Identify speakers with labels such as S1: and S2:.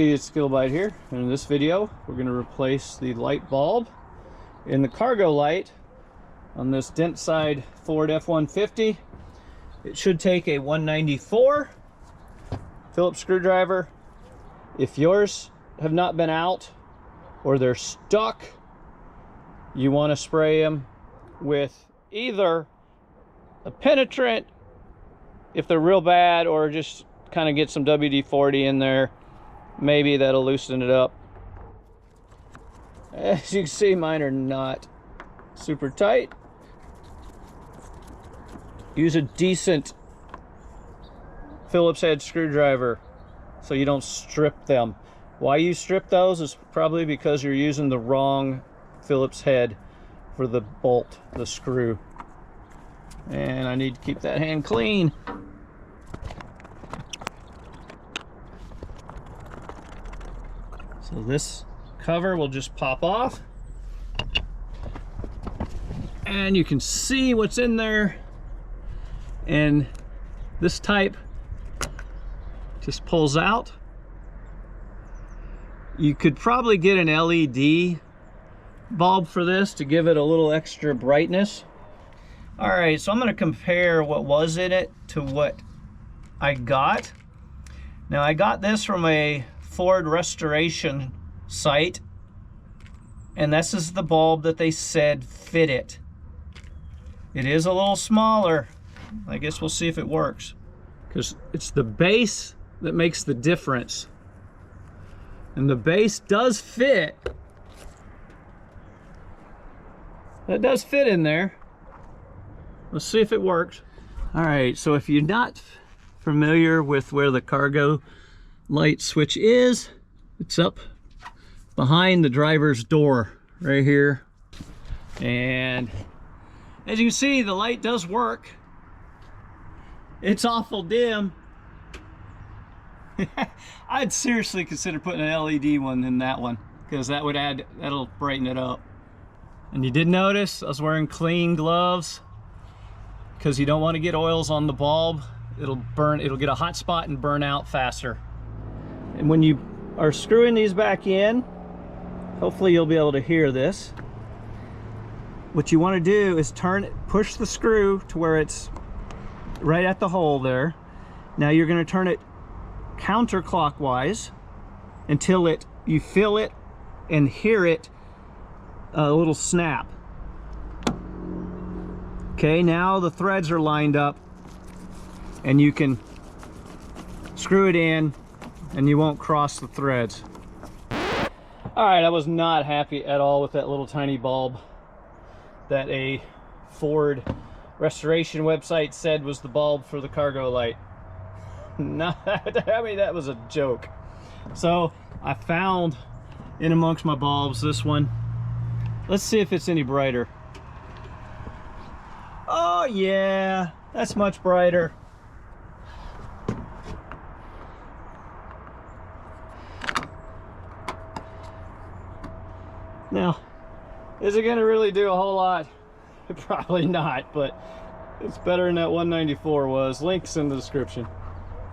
S1: Hey, it's Skillbyte here. In this video, we're going to replace the light bulb in the cargo light on this dent side Ford F-150. It should take a 194 Phillips screwdriver. If yours have not been out or they're stuck, you want to spray them with either a penetrant if they're real bad, or just kind of get some WD-40 in there. Maybe that'll loosen it up. As you can see, mine are not super tight. Use a decent Phillips head screwdriver so you don't strip them. Why you strip those is probably because you're using the wrong Phillips head for the bolt, the screw. And I need to keep that hand clean. So this cover will just pop off, and you can see what's in there. And this type just pulls out. You could probably get an LED bulb for this to give it a little extra brightness. All right, so I'm going to compare what was in it to what I got. Now, I got this from a Ford restoration site, and this is the bulb that they said fit it. It is a little smaller. I guess we'll see if it works, because it's the base that makes the difference, and the base does fit. It does fit in there. Let's see if it works. All right, so if you're not familiar with where the cargo light switch is, it's up behind the driver's door right here. And as you can see, the light does work. It's awful dim. I'd seriously consider putting an LED one in that one, because that'll brighten it up. And you did notice I was wearing clean gloves, because you don't want to get oils on the bulb. It'll get a hot spot and burn out faster. And when you are screwing these back in, hopefully you'll be able to hear this. What you want to do is push the screw to where it's right at the hole there. Now you're going to turn it counterclockwise until you feel it and hear it a little snap. Okay, now the threads are lined up and you can screw it in and you won't cross the threads. All right, I was not happy at all with that little tiny bulb that a Ford restoration website said was the bulb for the cargo light. I mean, that was a joke. So I found in amongst my bulbs this one. Let's see if it's any brighter. Oh yeah, that's much brighter. Now, is it gonna really do a whole lot? Probably not, but it's better than that 194 was. Links in the description.